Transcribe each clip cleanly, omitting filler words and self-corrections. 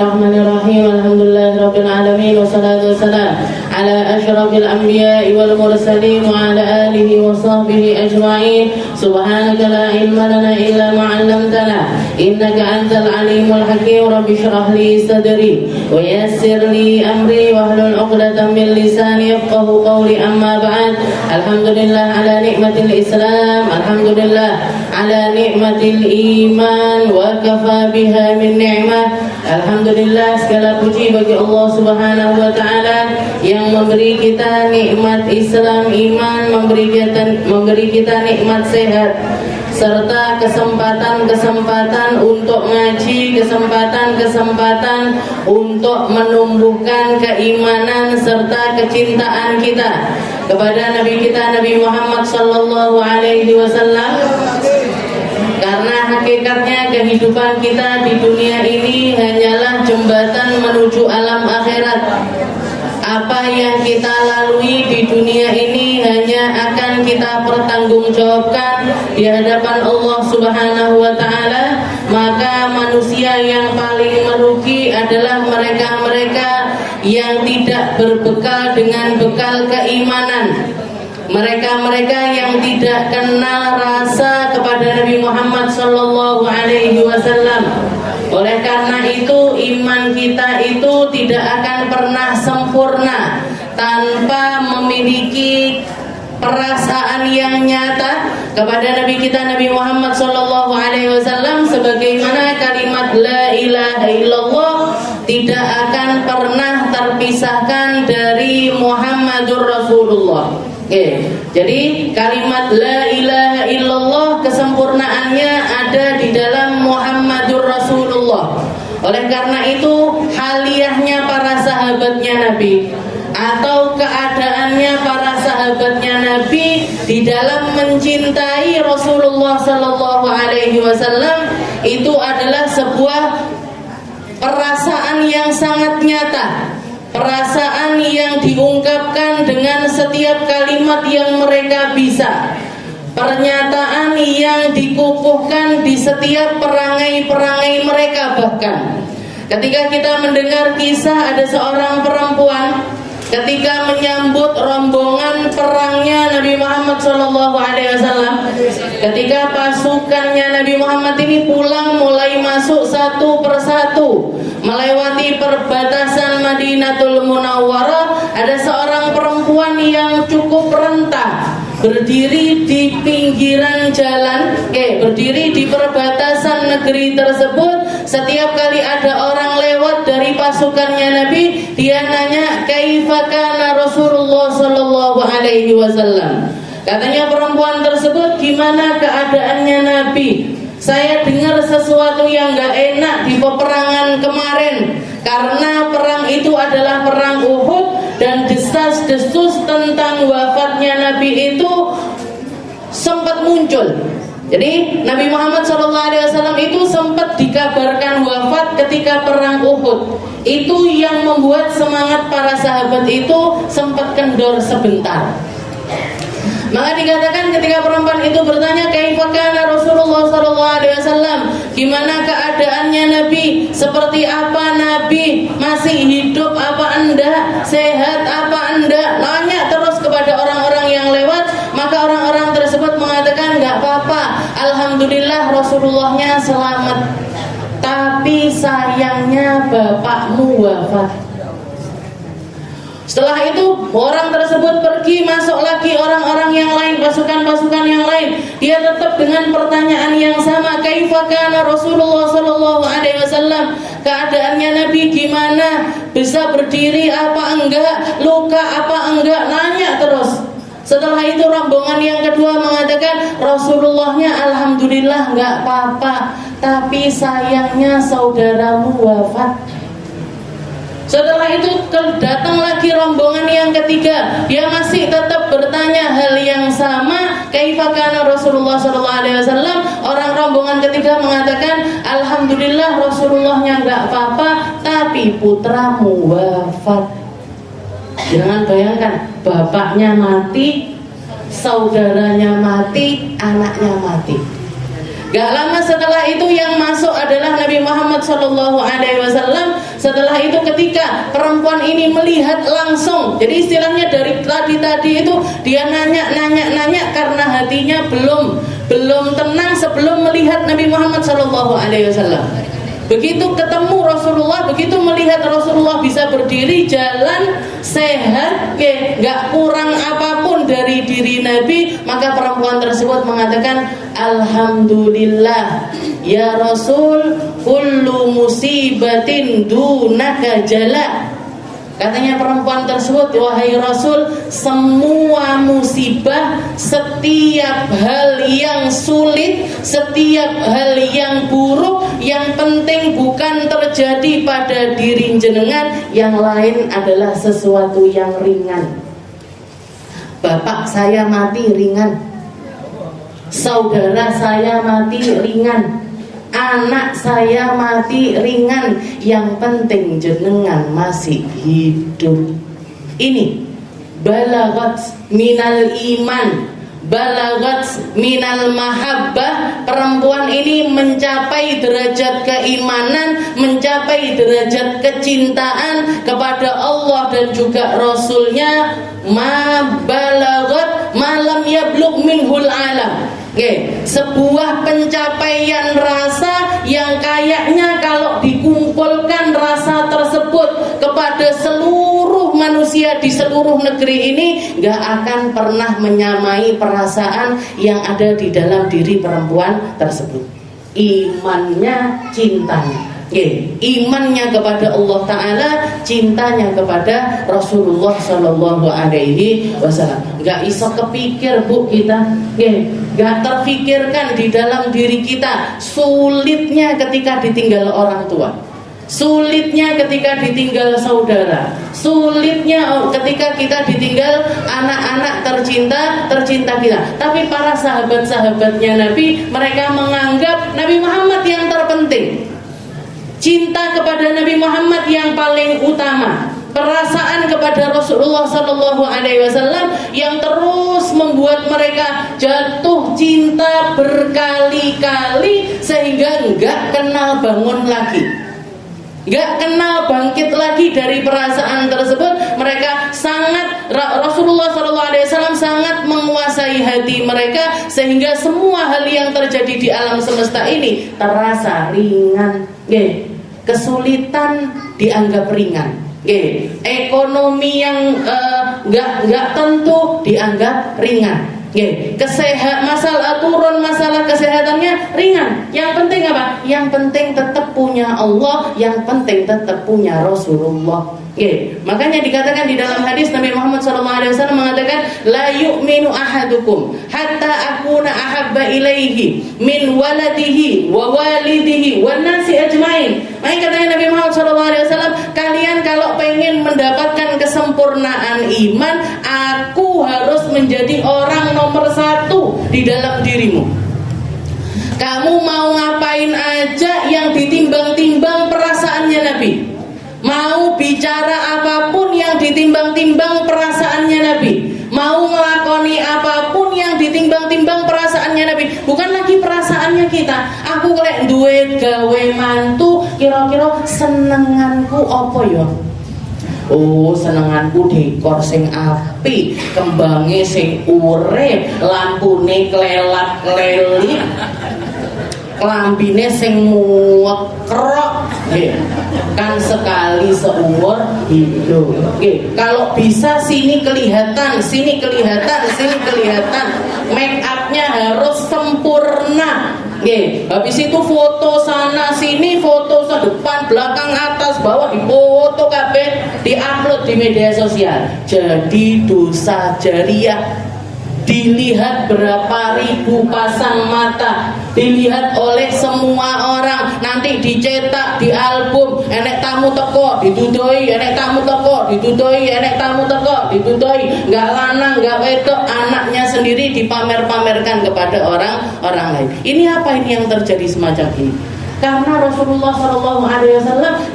Bismillahirrahmanirrahim. Alhamdulillahirrabbil wassalatu wassalamu ala asyrafil anbiya'i wal mursalin wa ala alihi wa sahbihi ajma'in. Subhanaka la ilma lana illa ma 'allamtana innaka antal alimul hakim. Rabbi shrah li sadri wa yassir li amri wahlul 'uqdatam min lisani yafqahu qawli. Amma ba'd. Alhamdulillah ala nikmatil Islam, alhamdulillah ala nikmatil iman wa kafa biha min ni'mah. Alhamdulillah, segala puji bagi Allah Subhanahu wa taala yang memberi kita nikmat Islam, iman, memberi kita nikmat sehat serta kesempatan untuk ngaji, kesempatan untuk menumbuhkan keimanan serta kecintaan kita kepada Nabi kita Nabi Muhammad sallallahu alaihi wasallam. Karena hakikatnya kehidupan kita di dunia ini hanyalah jembatan menuju alam akhirat. Apa yang kita lalui di dunia ini hanya akan kita pertanggungjawabkan di hadapan Allah Subhanahu wa taala. Maka manusia yang paling merugi adalah mereka-mereka yang tidak berbekal dengan bekal keimanan. Mereka-mereka yang tidak kenal rasa kepada Nabi Muhammad sallallahu alaihi wasallam. Oleh karena itu, iman kita itu tidak akan pernah sempurna tanpa memiliki perasaan yang nyata kepada Nabi kita Nabi Muhammad sallallahu alaihi wasallam, sebagaimana kalimat la ilaha illallah tidak akan pernah terpisahkan dari Muhammadur Rasulullah. Jadi kalimat la ilaha illallah kesempurnaannya ada di dalam Muhammadur Rasulullah. Oleh karena itu, haliahnya para sahabatnya Nabi atau keadaannya para sahabatnya Nabi di dalam mencintai Rasulullah sallallahu alaihi wasallam itu adalah sebuah perasaan yang sangat nyata. Perasaan yang diungkapkan dengan setiap kalimat yang mereka bisa. Pernyataan yang dikukuhkan di setiap perangai-perangai mereka. Bahkan ketika kita mendengar kisah ada seorang perempuan ketika menyambut rombongan perangnya Nabi Muhammad SAW, ketika pasukannya Nabi Muhammad ini pulang mulai masuk satu persatu melewati perbatasan Madinatul Munawwarah, ada seorang perempuan yang cukup rentah berdiri di pinggiran jalan, berdiri di perbatasan negeri tersebut. Setiap kali ada orang lewat dari pasukannya Nabi, dia nanya kaifa kana Rasulullah sallallahu alaihi wasallam. Katanya perempuan tersebut, gimana keadaannya Nabi? Saya dengar sesuatu yang gak enak di peperangan kemarin, karena perang itu adalah perang Uhud dan desas-desus tentang wafatnya Nabi itu sempat muncul. Jadi Nabi Muhammad SAW itu sempat dikabarkan wafat ketika perang Uhud. Itu yang membuat semangat para sahabat itu sempat kendor sebentar. Maka dikatakan ketika perempuan itu bertanya kaifa kana Rasulullah sallallahu alaihi wasallam, gimana keadaannya Nabi, seperti apa Nabi, masih hidup apa enggak, sehat apa enggak, nanya terus kepada orang-orang yang lewat. Maka orang-orang tersebut mengatakan enggak apa-apa, alhamdulillah Rasulullahnya selamat, tapi sayangnya bapakmu wafat. Setelah itu orang tersebut pergi, masuk lagi orang-orang yang lain, pasukan-pasukan yang lain. Dia tetap dengan pertanyaan yang sama, kaifa kana Rasulullah sallallahu alaihi wasallam, keadaannya Nabi gimana, bisa berdiri apa enggak, luka apa enggak, nanya terus. Setelah itu rombongan yang kedua mengatakan Rasulullahnya alhamdulillah enggak apa-apa, tapi sayangnya saudaramu wafat. Setelah itu datang lagi rombongan yang ketiga, dia masih tetap bertanya hal yang sama, kaifa kana Rasulullah sallallahu alaihi wasallam. Orang rombongan ketiga mengatakan alhamdulillah Rasulullahnya enggak apa-apa, tapi putramu wafat. Jangan bayangkan, bapaknya mati, saudaranya mati, anaknya mati. Gak lama setelah itu yang masuk adalah Nabi Muhammad SAW. Setelah itu ketika perempuan ini melihat langsung, jadi istilahnya dari tadi itu dia nanya karena hatinya belum tenang sebelum melihat Nabi Muhammad SAW. Begitu ketemu Rasulullah, begitu melihat Rasulullah bisa berdiri, jalan, sehat, nggak kurang apapun dari diri Nabi, maka perempuan tersebut mengatakan, Alhamdulillah, ya Rasul, kullu musibatin dunaka jala. Katanya perempuan tersebut, wahai Rasul, semua musibah, setiap hal yang sulit, setiap hal yang buruk, yang penting bukan terjadi pada diri jenengan, yang lain adalah sesuatu yang ringan. Bapak saya mati ringan, saudara saya mati ringan, anak saya mati ringan, yang penting jenengan masih hidup. Ini balagat minal iman, balagat minal mahabbah. Perempuan ini mencapai derajat keimanan, mencapai derajat kecintaan kepada Allah dan juga Rasulnya. Ma balagat malam yablugh minhul alam. Sebuah pencapaian rasa yang kayaknya kalau dikumpulkan rasa tersebut kepada seluruh manusia di seluruh negeri ini, gak akan pernah menyamai perasaan yang ada di dalam diri perempuan tersebut. Imannya, cintanya, imannya kepada Allah Ta'ala, cintanya kepada Rasulullah Sallallahu Alaihi Wasallam. Gak iso kepikir bu kita, gak terfikirkan di dalam diri kita sulitnya ketika ditinggal orang tua, sulitnya ketika ditinggal saudara, sulitnya ketika kita ditinggal anak-anak tercinta kita. Tapi para sahabat-sahabatnya Nabi, mereka menganggap Nabi Muhammad yang terpenting, cinta kepada Nabi Muhammad yang paling utama, perasaan kepada Rasulullah Sallallahu Alaihi Wasallam yang terus membuat mereka jatuh cinta berkali-kali sehingga enggak kenal bangun lagi, enggak kenal bangkit lagi dari perasaan tersebut. Mereka sangat, Rasulullah Sallallahu Alaihi Wasallam sangat menguasai hati mereka sehingga semua hal yang terjadi di alam semesta ini terasa ringan. Kesulitan dianggap ringan, ekonomi yang nggak tentu dianggap ringan, masalah kesehatannya ringan. Yang penting apa? Yang penting tetap punya Allah, yang penting tetap punya Rasulullah. Makanya dikatakan di dalam hadis Nabi Muhammad SAW mengatakan, la yu'minu ahadukum hatta akuna ahabba ilaihi min waladihi wa walidihi wan nasi ajmain. Makanya katanya Nabi Muhammad SAW, kalian kalau pengen mendapatkan kesempurnaan iman, aku harus menjadi orang nomor 1 di dalam dirimu. Kamu mau ngapain aja yang ditimbang-timbang perasaannya Nabi, mau bicara apapun yang ditimbang-timbang perasaannya Nabi, mau melakoni apapun yang ditimbang-timbang perasaannya Nabi, bukan lagi perasaannya kita. Aku lek duwe gawe mantu, kira-kira senenganku apa ya? Oh, senenganku dekor sing apik, kembange sing urip, lampune klelap-klelip, klambine sing muekrok, kan sekali seumur hidup. Kalau bisa sini kelihatan, sini kelihatan, sini kelihatan, make upnya harus sempurna. Habis itu foto sana sini, foto depan, belakang, atas, bawah, dipoto kabeh, diupload di media sosial. Jadi dosa jariah, dilihat berapa ribu pasang mata, dilihat oleh semua orang, nanti dicetak di album, enek tamu teko ditudoi, enek tamu teko ditudoi, enek tamu teko ditudoi, nggak lanang nggak wedok, anaknya sendiri dipamer-pamerkan kepada orang lain. Ini apa ini yang terjadi semacam ini? Karena Rasulullah SAW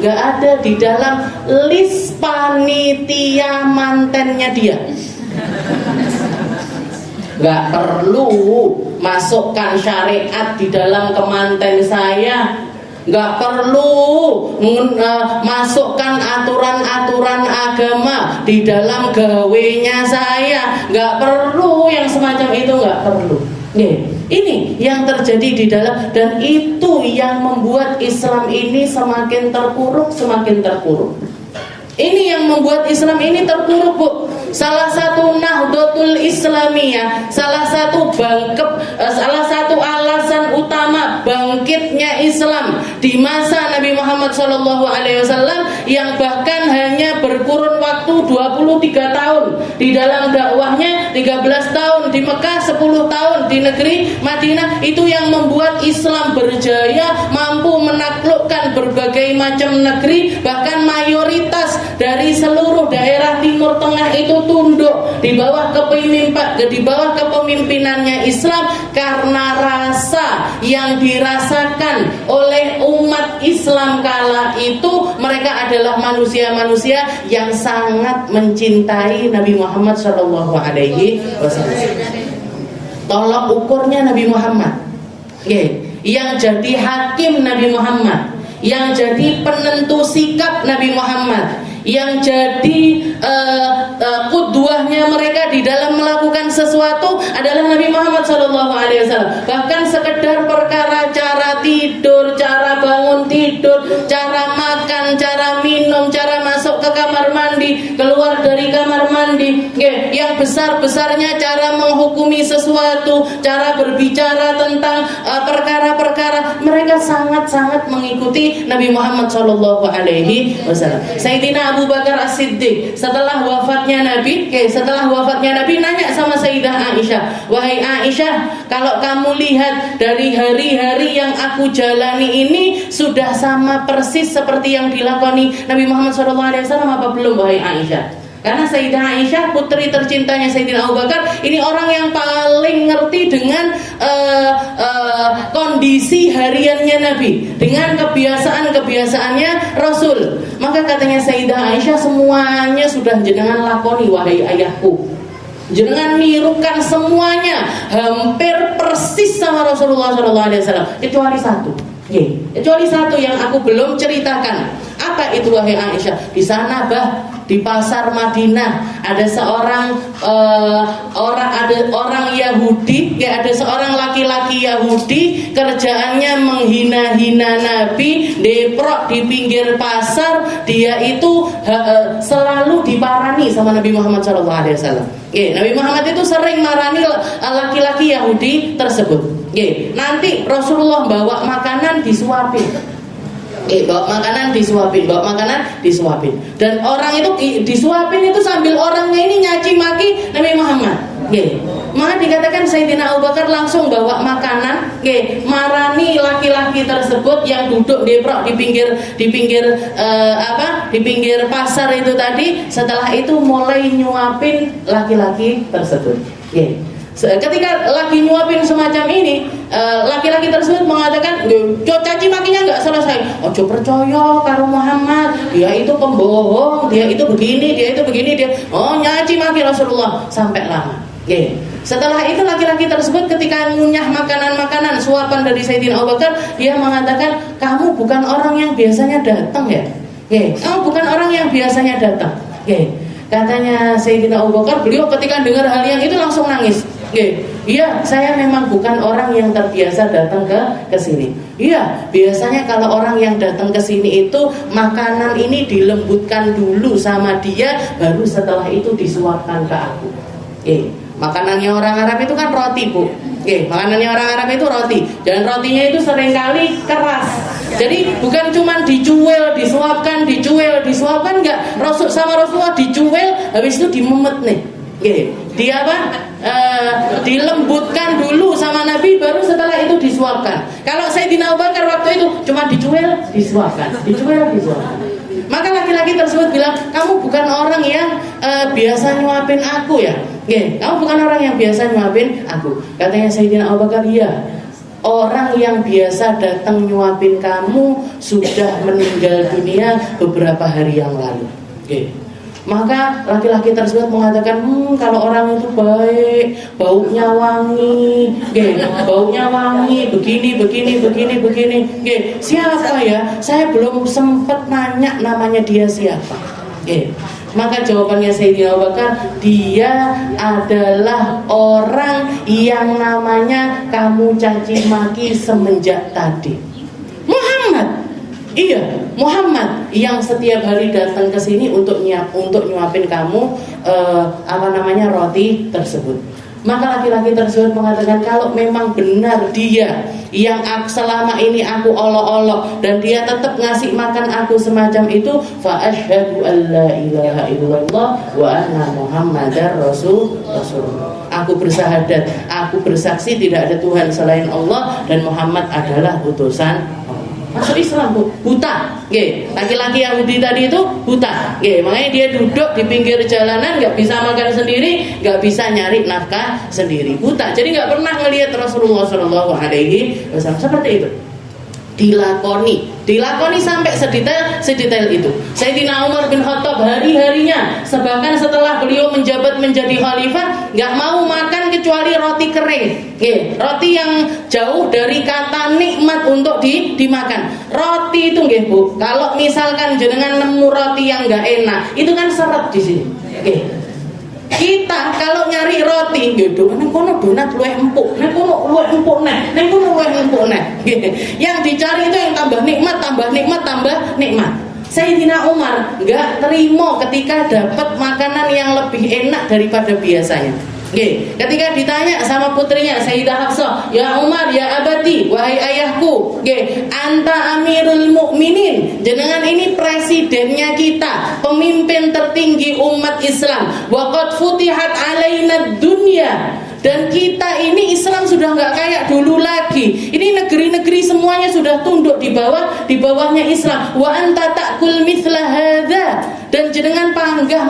nggak ada di dalam list panitia mantennya dia. Gak perlu masukkan syariat di dalam kemanten saya. nggak perlu masukkan aturan-aturan agama di dalam gawenya saya, nggak perlu yang semacam itu, nggak perlu. Ini yang terjadi di dalam, dan itu yang membuat Islam ini semakin terpuruk, semakin terpuruk. Ini yang membuat Islam ini terpuruk, Bu. Salah satu Nahdlatul Islamiyah, salah satu alasan utama bangkitnya Islam di masa Nabi Muhammad SAW, yang bahkan hanya berkurun waktu 23 tahun di dalam dakwahnya, 13 tahun di Mekah, 10 tahun di negeri Madinah, itu yang membuat Islam berjaya, mampu menaklukkan berbagai macam negeri, bahkan mayoritas dari seluruh daerah Timur Tengah itu tunduk di bawah kepemimpinannya Islam, karena rasa yang dirasakan oleh umat Islam kala itu, mereka adalah manusia-manusia yang sangat mencintai Nabi Muhammad SAW. Tolak ukurnya Nabi Muhammad, yang jadi hakim Nabi Muhammad, yang jadi penentu sikap Nabi Muhammad, yang jadi qudwahnya mereka di dalam melakukan sesuatu adalah Nabi Muhammad SAW. Bahkan sekedar perkara cara tidur, cara bangun tidur, cara makan, cara minum, cara masuk ke kamar mandi, keluar dari kamar mandi, yang besar-besarnya cara menghukumi sesuatu, cara berbicara tentang perkara-perkara, mereka sangat-sangat mengikuti Nabi Muhammad SAW. Sayyidina Abu Bakar As-Siddiq setelah wafatnya Nabi, nanya sama Sayyidah Aisyah, wahai Aisyah, kalau kamu lihat dari hari-hari yang aku jalani ini, sudah sama persis seperti yang dilakoni Nabi Muhammad SAW apa belum, wahai Aisyah? Karena Sayyidah Aisyah, putri tercintanya Sayyidina Abu Bakar, ini orang yang paling ngerti dengan kondisi hariannya Nabi, dengan kebiasaan-kebiasaannya Rasul. Maka katanya Sayyidah Aisyah, semuanya sudah jenengan lakoni wahai ayahku, jenengan nirukan semuanya hampir persis sama Rasulullah SAW, kecuali satu yang aku belum ceritakan. Apa itu wahai Aisyah? Di sana di pasar Madinah ada orang Yahudi, ada seorang laki-laki Yahudi, kerjaannya menghina-hina Nabi, deprok di pinggir pasar. Dia itu selalu diparani sama Nabi Muhammad SAW. Nabi Muhammad itu sering marani laki-laki Yahudi tersebut. Nanti Rasulullah bawa makanan disuapin. Bawa makanan disuapin. Dan orang itu disuapin itu sambil orangnya ini nyaci maki Nabi Muhammad. Maka dikatakan Sayyidina Abu Bakar langsung bawa makanan, marani laki-laki tersebut yang duduk deprok di pinggir pasar itu tadi. Setelah itu mulai nyuapin laki-laki tersebut. Ketika lagi nyuapin semacam ini, laki-laki tersebut mengatakan, caci makinya nggak selesai. Ojo percaya karo Muhammad, dia itu pembohong, dia itu begini, dia nyaci maki Rasulullah sampai lama. Setelah itu laki-laki tersebut ketika ngunyah makanan-makanan suapan dari Sayyidina Abu Bakar, dia mengatakan, kamu bukan orang yang biasanya datang ya? Kamu bukan orang yang biasanya datang. Katanya Sayyidina Abu Bakar, beliau ketika dengar hal yang itu langsung nangis. Iya, saya memang bukan orang yang terbiasa datang ke sini. Iya, biasanya kalau orang yang datang ke sini itu makanan ini dilembutkan dulu sama dia, baru setelah itu disuapkan ke aku. Makanannya orang Arab itu kan roti, Bu. Makanannya orang Arab itu roti, dan rotinya itu seringkali keras. Jadi bukan cuma dicuil, disuapkan, enggak. Rasulullah dicuil, habis itu dimemet nih. Dia dilembutkan dulu sama Nabi, baru setelah itu disuapkan. Kalau Sayyidina Abu Bakar waktu itu cuma dicuil, disuapkan. Maka laki-laki tersebut bilang, kamu bukan orang yang biasa nyuapin aku ya? Kamu bukan orang yang biasa nyuapin aku. Katanya Sayyidina Abu Bakar, iya. Orang yang biasa datang nyuapin kamu sudah meninggal dunia beberapa hari yang lalu. Maka laki-laki tersebut mengatakan, kalau orang itu baik, baunya wangi, baunya wangi, begini. Siapa ya? Saya belum sempat nanya namanya dia siapa. Maka jawabannya Sayyidina Abu Bakar, dia adalah orang yang namanya kamu caci maki semenjak tadi. Muhammad. Iya, Muhammad yang setiap hari datang ke sini untuk nyuapin kamu roti tersebut. Maka laki-laki tersebut mengatakan, kalau memang benar dia yang selama ini aku olok-olok dan dia tetap ngasih makan aku semacam itu, fa asyhadu an la ilaha illallah wa anna muhammadar rasulullah. Aku bersahadat, aku bersaksi tidak ada Tuhan selain Allah dan Muhammad adalah utusan Allah. Masuk Islam, buta. Laki-laki Yahudi tadi itu buta. Makanya dia duduk di pinggir jalanan, nggak bisa makan sendiri, nggak bisa nyari nafkah sendiri, buta. Jadi nggak pernah ngelihat Rasulullah SAW seperti itu. Dilakoni sampai sedetail itu. Sayyidina Umar bin Khattab hari-harinya, bahkan setelah beliau menjabat menjadi khalifah, nggak mau makan kecuali roti kering. Roti yang jauh dari kata nikmat untuk dimakan. Roti itu Bu, kalau misalkan jenengan nemu roti yang nggak enak, itu kan seret di sini. Kita kalau nyari roti gitu, neng kono donat luwih empuk, neng kono luwih empuk neng kono luwih empuk neng. Yang dicari itu yang tambah nikmat. Sayyidina Umar nggak terima ketika dapat makanan yang lebih enak daripada biasanya. Ketika ditanya sama putrinya Sayyidah Hafsah, ya Umar, ya abati, wahai ayahku, anta amirul mukminin, jenengan ini presidennya kita, pemimpin tertinggi umat Islam, waqad futihat alaina dunya, dan kita ini Islam sudah nggak kayak dulu lagi. Ini negeri-negeri semuanya sudah tunduk di bawahnya Islam. Wa anta ta'kul mithla hadza, dan jenengan panggah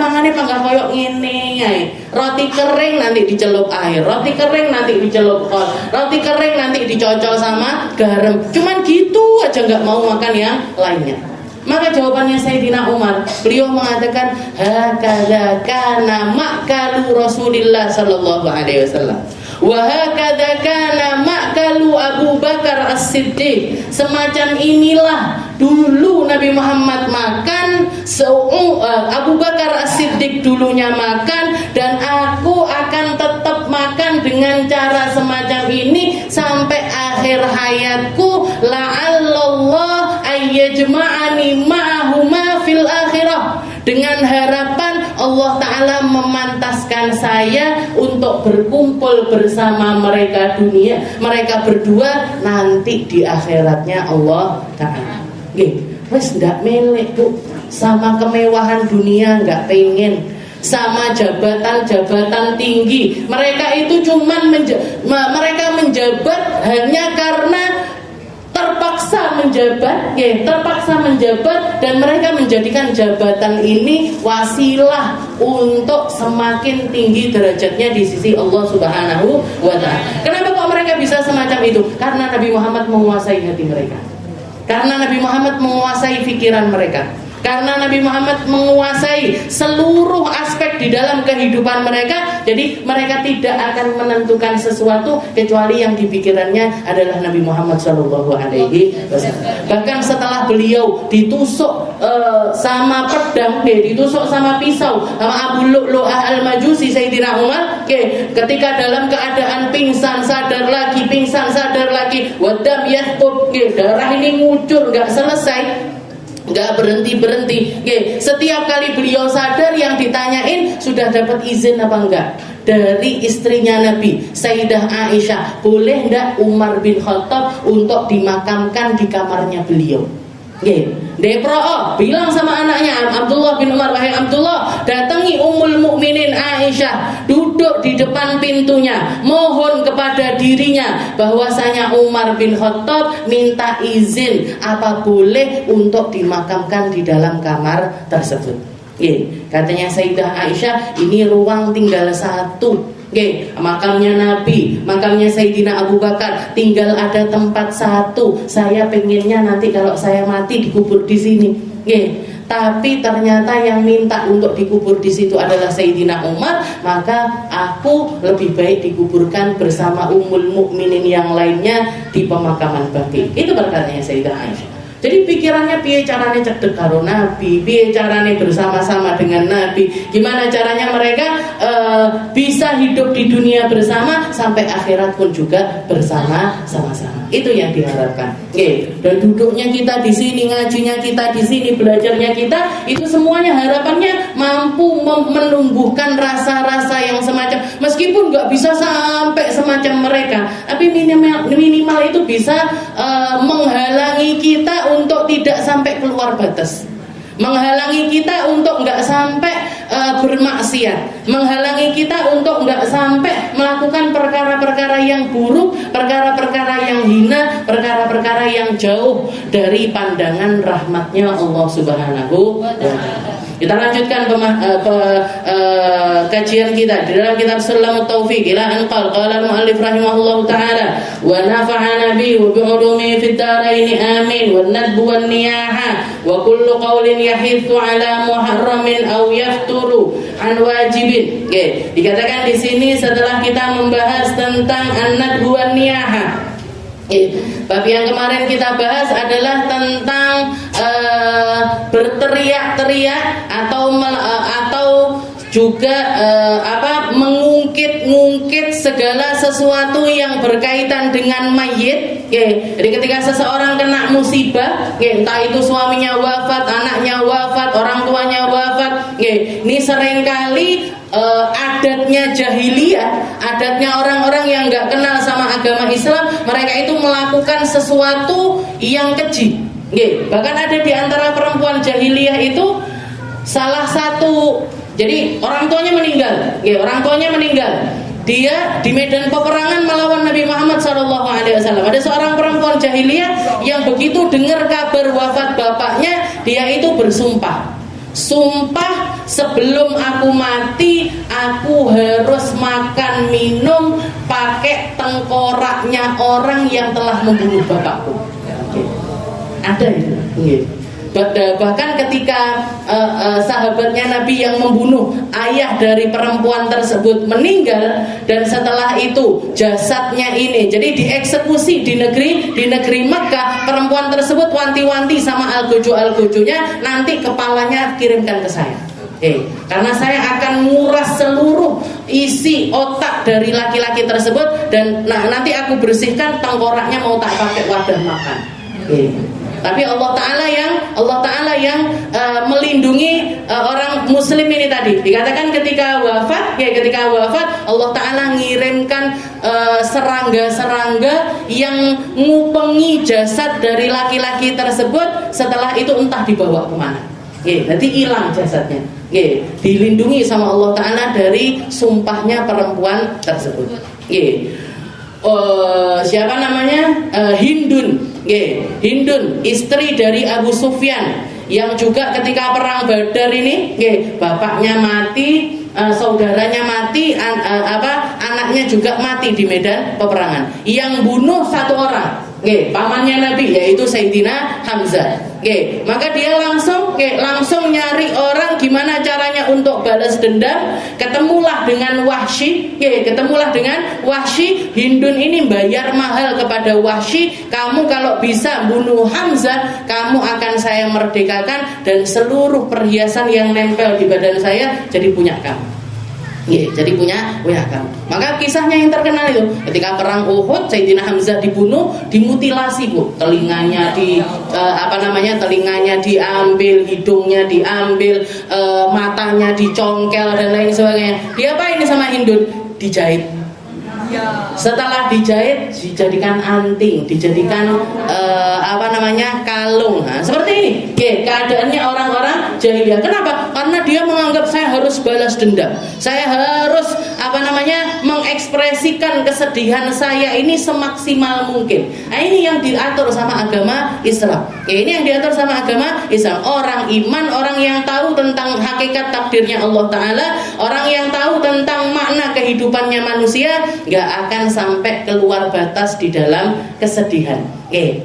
koyok ngene ae. Roti kering nanti dicelup air, roti kering nanti dicelup kol, roti kering nanti dicocol sama garam. Cuman gitu aja nggak mau makan yang lainnya. Maka jawabannya Sayyidina Umar, beliau mengatakan, hakadza kana ma'kalu Rasulillah sallallahu alaihi wasallam. Wa hakadza kana ma'kalu Abu Bakar As-Siddiq. Semacam inilah dulu Nabi Muhammad makan, Abu Bakar As-Siddiq dulunya makan, dan aku akan tetap makan dengan cara semacam ini sampai akhir hayatku. La'allallah ayyajma'ani ma'ahuma fil akhirah, dengan harapan Allah Ta'ala memantaskan saya untuk berkumpul bersama mereka berdua nanti di akhiratnya Allah Ta'ala. Wes ndak melek Bu, sama kemewahan dunia nggak pengen, sama jabatan tinggi. Mereka itu cuman mereka menjabat hanya karena terpaksa menjabat, dan mereka menjadikan jabatan ini wasilah untuk semakin tinggi derajatnya di sisi Allah Subhanahu wa Ta'ala. Kenapa kok mereka bisa semacam itu? Karena Nabi Muhammad menguasai hati mereka, karena Nabi Muhammad menguasai pikiran mereka, karena Nabi Muhammad menguasai seluruh aspek di dalam kehidupan mereka. Jadi mereka tidak akan menentukan sesuatu kecuali yang di pikirannya adalah Nabi Muhammad SAW. Bahkan setelah beliau ditusuk sama pedang, ditusuk sama pisau sama Abu Lu'lu'ah Al-Majusi, Sayyidina Umar, ketika dalam keadaan pingsan sadar lagi, wadam yathqub, darah ini ngucur nggak selesai, nggak berhenti. Setiap kali beliau sadar, yang ditanyain sudah dapat izin apa enggak dari istrinya Nabi, Sayyidah Aisyah, boleh enggak Umar bin Khattab untuk dimakamkan di kamarnya beliau. Depro'o bilang sama anaknya Abdullah bin Umar, wahai Abdullah, datangi Ummul Mukminin Aisyah, duduk di depan pintunya, mohon kepada dirinya bahwasanya Umar bin Khattab minta izin apa boleh untuk dimakamkan di dalam kamar tersebut. Katanya Sayyidah Aisyah, ini ruang tinggal satu. Makamnya Nabi, makamnya Sayyidina Abu Bakar, tinggal ada tempat satu. Saya pengennya nanti kalau saya mati dikubur di sini. tapi ternyata yang minta untuk dikubur di situ adalah Sayyidina Umar, maka aku lebih baik dikuburkan bersama Ummul Mukminin yang lainnya di pemakaman Baqi. Itu berkatanya Sayyidah Aisyah. Jadi pikirannya piye caranya cedek karo Nabi, piye caranya bersama-sama dengan Nabi, gimana caranya mereka bisa hidup di dunia bersama sampai akhirat pun juga bersama-sama. Itu yang diharapkan. Oke. Dan duduknya kita di sini, ngajinya kita di sini, belajarnya kita, itu semuanya harapannya mampu menumbuhkan rasa-rasa yang semacam, meskipun nggak bisa sampai semacam mereka, tapi minimal itu bisa menghalangi kita untuk tidak sampai keluar batas, menghalangi kita untuk nggak sampai bermaksiat, menghalangi kita untuk nggak sampai melakukan perkara-perkara yang buruk, perkara-perkara yang hina, perkara-perkara yang jauh dari pandangan rahmatnya Allah Subhanahu wa Ta'ala. Kita lanjutkan kajian kita di dalam kitab Sulamut Taufiq ila an qala al-muallif rahimahullahu ta'ala wa nafa'ana bi wa bi'ulumi fid darain amin wan nadbu wan niyaha wa kullu qawlin yahithu ala muharramin aw yafturu an wajibin. Oke, dikatakan di sini setelah kita membahas tentang an-nadbu wan niyaha. Bab yang kemarin kita bahas adalah tentang berteriak-teriak atau juga mengungkit segala sesuatu yang berkaitan dengan mayit. Jadi ketika seseorang kena musibah, entah itu suaminya wafat, anaknya wafat, orang tuanya wafat, ini seringkali adatnya jahiliyah, adatnya orang-orang yang nggak kenal sama agama Islam, mereka itu melakukan sesuatu yang keji. Bahkan ada di antara perempuan jahiliyah itu salah satu, jadi orang tuanya meninggal, dia di medan peperangan melawan Nabi Muhammad SAW. Ada seorang perempuan jahiliyah yang begitu dengar kabar wafat bapaknya, dia itu bersumpah, sumpah sebelum aku mati aku harus makan minum pakai tengkoraknya orang yang telah membunuh bapakku. Ada itu. Bahkan ketika sahabatnya Nabi yang membunuh ayah dari perempuan tersebut meninggal, dan setelah itu jasadnya ini jadi dieksekusi di negeri Makkah, perempuan tersebut wanti-wanti sama algojo-algojonya, nanti kepalanya kirimkan ke saya. Karena saya akan nguras seluruh isi otak dari laki-laki tersebut, dan nanti aku bersihkan tengkoraknya, mau tak pakai wadah makan. Tapi Allah Ta'ala yang melindungi orang muslim ini tadi. Dikatakan ketika wafat Allah Ta'ala ngirimkan serangga-serangga yang ngupengi jasad dari laki-laki tersebut. Setelah itu entah dibawa kemana. Nanti hilang jasadnya. Dilindungi sama Allah Ta'ala dari sumpahnya perempuan tersebut. Siapa namanya? Hindun, istri dari Abu Sufyan, yang juga ketika perang Badar ini, bapaknya mati, saudaranya mati, anaknya juga mati di medan peperangan. Yang bunuh satu orang, pamannya Nabi, yaitu Sayyidina Hamzah. Maka dia langsung nyari orang gimana caranya untuk balas dendam. Ketemulah dengan Wahsy. Hindun ini bayar mahal kepada Wahsy, kamu kalau bisa bunuh Hamzah, kamu akan saya merdekakan, dan seluruh perhiasan yang nempel di badan saya jadi punya kamu. Jadi punya kamu. Maka kisahnya yang terkenal itu ketika perang Uhud, Sayyidina Hamzah dibunuh, dimutilasi, Bu. Telinganya telinganya diambil, hidungnya diambil, matanya dicongkel dan lain sebagainya. Diapain ini sama Hindun? Dijahit. Setelah dijahit, dijadikan anting, dijadikan kalung. Nah, seperti ini keadaannya orang-orang jahiliyah. Kenapa? Karena dia menganggap saya harus balas dendam, saya harus mengekspresikan kesedihan saya ini semaksimal mungkin. Nah, ini yang diatur sama agama Islam. Ini yang diatur sama agama Islam. Orang iman, orang yang tahu tentang hakikat takdirnya Allah Ta'ala, orang yang tahu tentang makna kehidupannya manusia, gak akan sampai keluar batas di dalam kesedihan.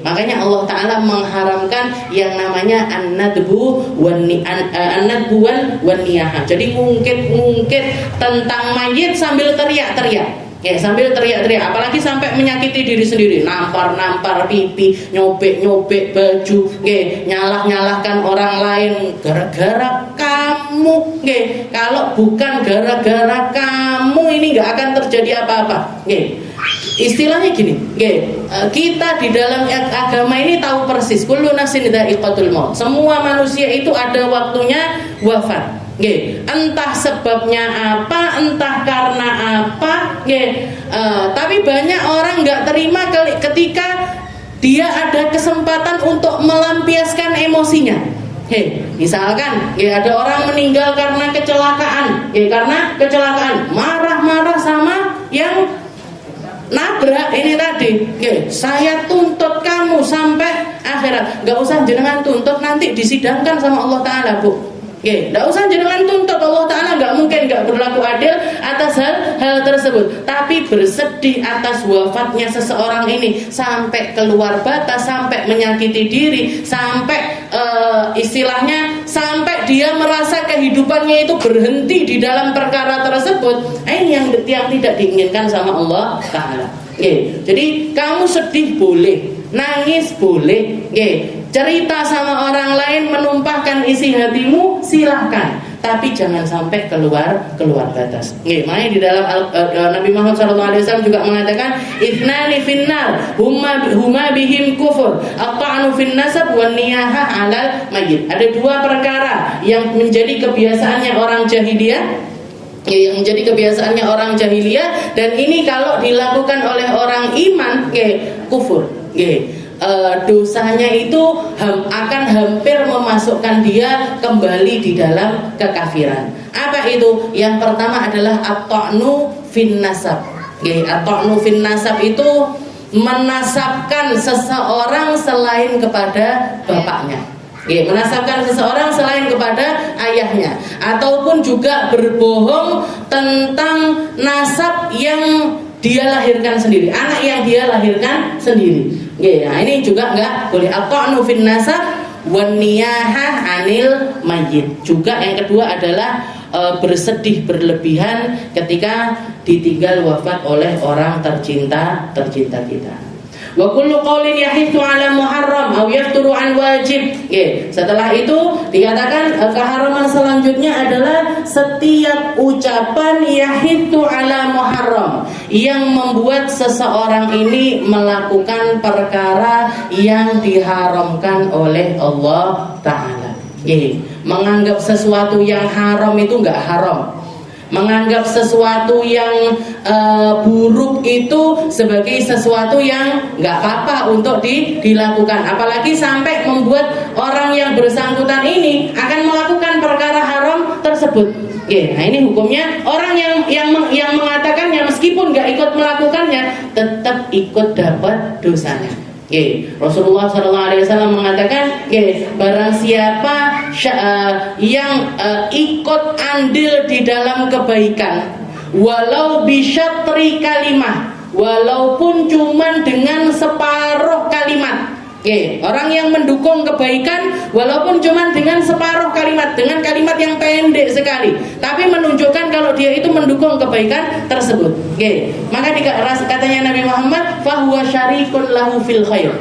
Makanya Allah Ta'ala mengharamkan yang namanya an-nadbu wan niyahah. Jadi ngungkit tentang mayit sambil teriak-teriak. Sambil teriak-teriak, apalagi sampai menyakiti diri sendiri, nampar-nampar pipi, nyobek-nyobek baju, nyalah-nyalahkan orang lain gara-gara kamu. Kalau bukan gara-gara kamu ini gak akan terjadi apa-apa. Istilahnya gini, kita di dalam agama ini tahu persis, kullu nafsin dha'iqatul maut. Semua manusia itu ada waktunya wafat. Entah sebabnya apa, entah karena apa, tapi banyak orang nggak terima ketika dia ada kesempatan untuk melampiaskan emosinya. Misalkan ada orang meninggal karena kecelakaan, marah-marah sama yang nabrak ini tadi. Saya tuntut kamu sampai akhirat. Nggak usah jenengan tuntut, nanti disidangkan sama Allah Ta'ala, Bu. Nggak usah jenengan tuntut, Allah Ta'ala nggak mungkin nggak berlaku adil atas hal tersebut. Tapi bersedih atas wafatnya seseorang ini sampai keluar batas, sampai menyakiti diri, sampai istilahnya sampai dia merasa kehidupannya itu berhenti di dalam perkara tersebut. Ini yang tidak diinginkan sama Allah Ta'ala. Jadi kamu sedih boleh, nangis boleh, cerita sama orang lain, menumpahkan isi hatimu silahkan, tapi jangan sampai keluar batas. Makanya di dalam Nabi Muhammad SAW juga mengatakan, ithnani finnar huma bihim kufur, at-ta'nu fin nasab wan niyaha 'alal mayyit. Ada dua perkara yang menjadi kebiasaannya orang jahiliyah, dan ini kalau dilakukan oleh orang iman, kufur. Dosanya itu akan hampir memasukkan dia kembali di dalam kekafiran. Apa itu? Yang pertama adalah at-ta'nu fin nasab. At-ta'nu fin nasab itu menasabkan seseorang selain kepada bapaknya. Menasabkan seseorang selain kepada ayahnya, ataupun juga berbohong tentang nasab yang dia lahirkan sendiri, anak yang dia lahirkan sendiri. Nah, ini juga enggak boleh. At-ta'nu fin nasab wan niyahah 'anil mayyit. Juga yang kedua adalah bersedih berlebihan ketika ditinggal wafat oleh orang tercinta kita. Wa kullu qaulin yahithu 'ala muharram aw yafturu 'an wajib. Setelah itu dikatakan keharaman selanjutnya adalah setiap ucapan yahithu 'ala muharram yang membuat seseorang ini melakukan perkara yang diharamkan oleh Allah Ta'ala. Menganggap sesuatu yang haram itu enggak haram. Menganggap sesuatu yang buruk itu sebagai sesuatu yang nggak apa-apa untuk dilakukan, apalagi sampai membuat orang yang bersangkutan ini akan melakukan perkara haram tersebut. Nah, ini hukumnya orang yang mengatakannya meskipun nggak ikut melakukannya tetap ikut dapat dosanya. Rasulullah SAW mengatakan, barang siapa yang ikut andil di dalam kebaikan, walau bisyatri kalimah, walaupun cuman dengan separuh kalimat. Orang yang mendukung kebaikan walaupun cuma dengan separuh kalimat, dengan kalimat yang pendek sekali, tapi menunjukkan kalau dia itu mendukung kebaikan tersebut. Maka katanya Nabi Muhammad, fahuwa syarikun lahu fil khair.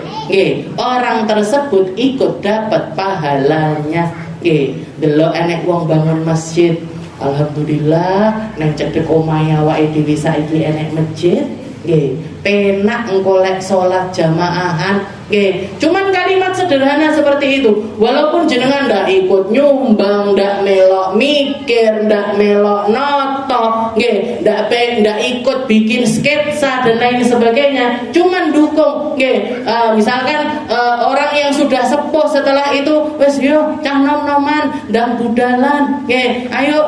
Orang tersebut ikut dapat pahalanya. Delok enek wong bangun masjid, alhamdulillah nang cedhek omahe awake dhewe saiki enek masjid. Penak engkolek sholat jamaahan. Cuman kalimat sederhana seperti itu, walaupun jenengan ndak ikut nyumbang, ndak melok mikir, ndak melok not, foto, ndak ikut bikin sketsa dan lain sebagainya, cuman dukung, misalkan orang yang sudah sepuh setelah itu, wes yo cah nom-noman ndang budalan, ayo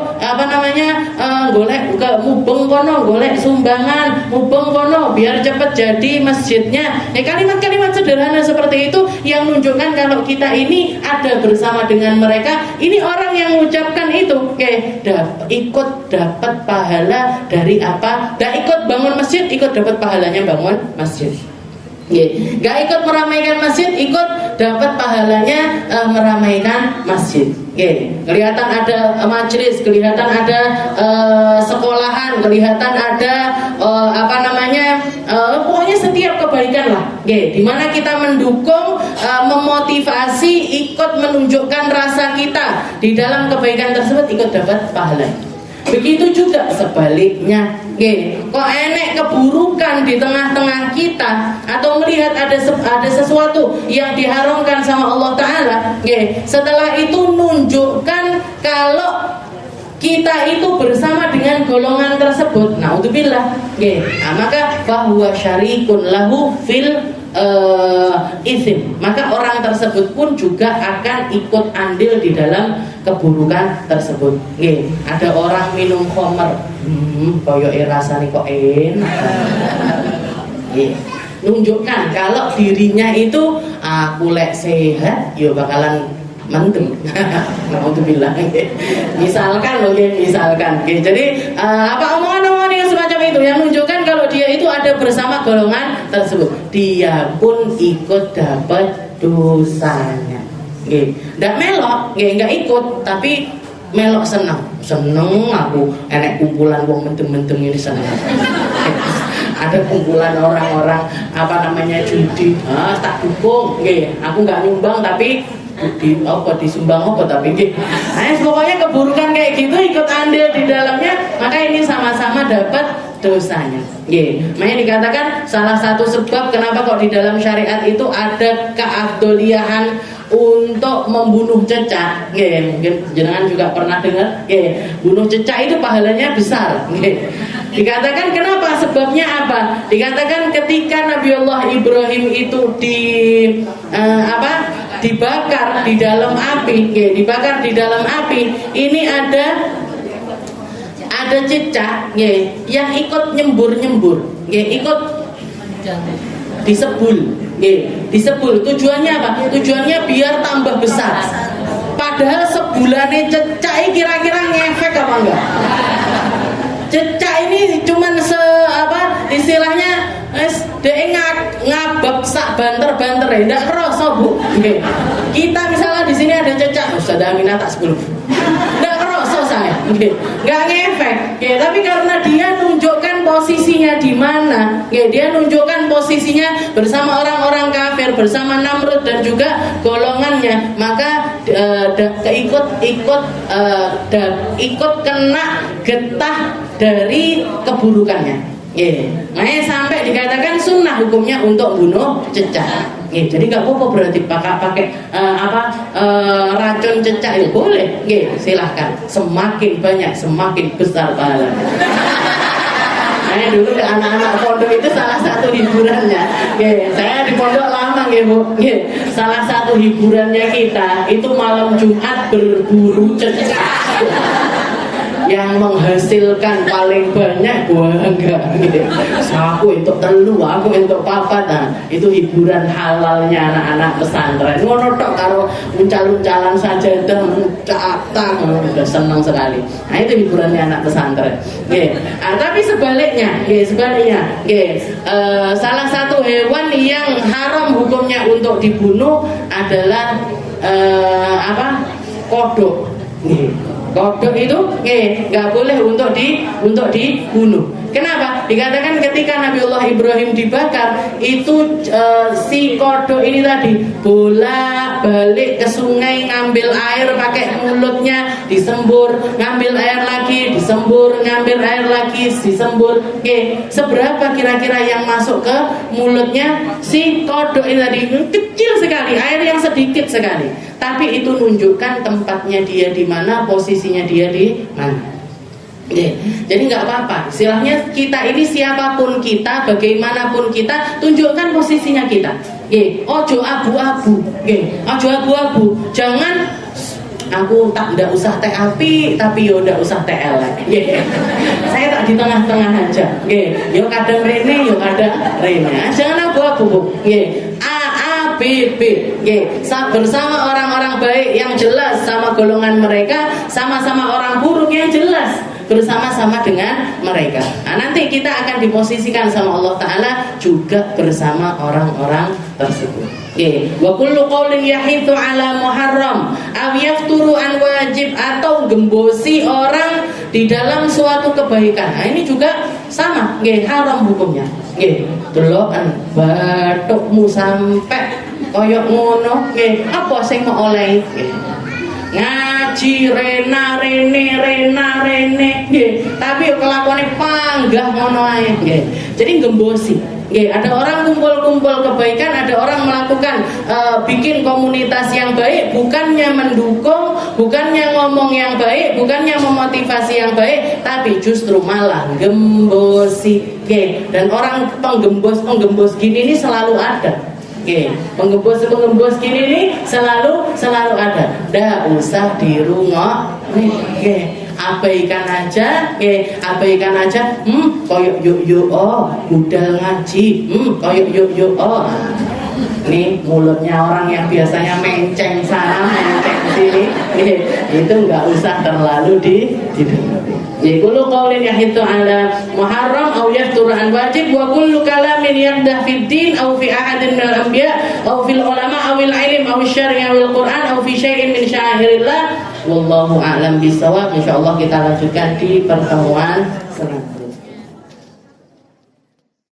golek ke mubeng kono, golek sumbangan mubeng kono biar cepet jadi masjidnya. Kalimat-kalimat sederhana seperti itu yang menunjukkan kalau kita ini ada bersama dengan mereka. Ini orang yang mengucapkan itu, ikut dapat pahala dari apa? Gak ikut bangun masjid, ikut dapat pahalanya bangun masjid. Gak ikut meramaikan masjid, ikut dapat pahalanya meramaikan masjid. Kelihatan ada majelis, kelihatan ada sekolahan, kelihatan ada pokoknya setiap kebaikan lah, dimana kita mendukung, memotivasi, ikut menunjukkan rasa kita di dalam kebaikan tersebut, ikut dapat pahala. Begitu juga sebaliknya, kok enek keburukan di tengah-tengah kita, atau melihat ada sesuatu yang diharamkan sama Allah Ta'ala, setelah itu nunjukkan kalau kita itu bersama dengan golongan tersebut, naudzubillah, maka bahwa syarikun lahu fil izin, maka orang tersebut pun juga akan ikut andil di dalam keburukan tersebut. Ada orang minum khamr, koyoke rasane kok enak. Nunjukkan kalau dirinya itu aku lek sehat, yo bakalan mendem. Alhamdulillah. Misalkan. Jadi omongan-omongan yang semacam itu yang menunjukkan kalau dia itu ada bersama golongan tersebut, dia pun ikut dapat dosanya. Nggak melok, nggak ikut, tapi melok seneng aku enek kumpulan wong mendem-mendem ini seneng. Ada kumpulan orang-orang judi, tak dukung, aku nggak nyumbang tapi disumbang tapi pokoknya keburukan kayak gitu ikut andil di dalamnya, maka ini sama-sama dapat dosanya. Makanya dikatakan salah satu sebab kenapa kok di dalam syariat itu ada keafdoliahan untuk membunuh cecak. Mungkin jenengan juga pernah dengar, bunuh cecak itu pahalanya besar. Dikatakan kenapa? Sebabnya apa? Dikatakan ketika Nabiullah Ibrahim itu dibakar di dalam api, ini ada cecak yang ikut nyembur, ikut disebul. Tujuannya apa? Tujuannya biar tambah besar. Padahal sebulannya cecak kira-kira ngefek apa enggak? Cecak ini cuman istilahnya ngabab sak banter-banter, ndak kerasa Bu. Kita misalnya di sini ada cecak, Ustaz Aminah tak 10. Ndak kerasa saya. Nggak ngefek. Tapi karena dia nunjukkan posisinya di mana, dia nunjukkan posisinya bersama orang-orang kafir, bersama Namrud dan juga golongannya, maka ikut kena getah dari keburukannya. Makanya sampai dikatakan sunnah hukumnya untuk bunuh cecak. Jadi nggak apa-apa berarti pakai racun cecak ya boleh. Silahkan. Semakin banyak semakin besar pahala. Saya dulu ke anak-anak pondok itu salah satu hiburannya. Saya di pondok lama Bu. Salah satu hiburannya kita itu malam Jumat berburu cecak. Yang menghasilkan paling banyak bangga aku untuk telu, aku untuk papat. Itu hiburan halalnya anak-anak pesantren. Ngono tok karo uncal-uncalan sajadah mencatak, udah senang sekali. Itu hiburannya anak pesantren. Tapi sebaliknya, salah satu hewan yang haram hukumnya untuk dibunuh adalah kodok. Kodok itu nggak boleh untuk dibunuh. Kenapa? Dikatakan ketika Nabiullah Ibrahim dibakar itu si kodok ini tadi bolak-balik ke sungai ngambil air pakai mulutnya disembur, ngambil air lagi disembur, ngambil air lagi disembur. Seberapa kira-kira yang masuk ke mulutnya si kodok ini tadi? Kecil sekali, air yang sedikit sekali. Tapi itu menunjukkan tempatnya dia di mana, posisinya dia di mana. Jadi nggak apa-apa. Istilahnya kita ini siapapun kita, bagaimanapun kita, tunjukkan posisinya kita. Ojo abu-abu. Ojo abu-abu. Jangan aku tak ndak usah teh api, tapi yo ndak usah teh elek. Saya tak di tengah-tengah aja. Yo kadang rene, yo kadang rene. Jangan abu-abu. B. Bersama orang-orang baik yang jelas sama golongan mereka, sama-sama orang buruk yang jelas bersama-sama dengan mereka. Nah, nanti kita akan diposisikan sama Allah Ta'ala juga bersama orang-orang tersebut. Wa kullu qaulin yahithu ala muharram aw yafturu an wajib, atau gembosi orang di dalam suatu kebaikan. Nah, ini juga sama, haram hukumnya. Delokan bathukmu sampai koyok ngono, apa sing mau oleh? Ngaji rena rene, tapi kelakuane panggah ngono ae. Jadi gembosi. Ada orang kumpul-kumpul kebaikan, ada orang melakukan bikin komunitas yang baik, bukannya mendukung, bukannya ngomong yang baik, bukannya memotivasi yang baik, tapi justru malah gembosi. Dan orang penggembos gini ini selalu ada. Penggembos gini nih selalu ada. Nggak usah dirungok. Abaikan aja. Koyok yuk budal ngaji. Koyok yuk. Nih mulutnya orang yang biasanya menceng sana, menceng sini, itu nggak usah terlalu didengar. Kullu qaulin yahitu ala muharram aw yafturu an wajib, wa kullu kalamin yardah fid din aw fi ahadin minal anbiya aw fil ulama aw il ilm aw syar'i aw al Qur'an aw fi syai'in min sya'airillah wallahu a'lam bisawab. Insyaallah kita lanjutkan di pertemuan selanjutnya.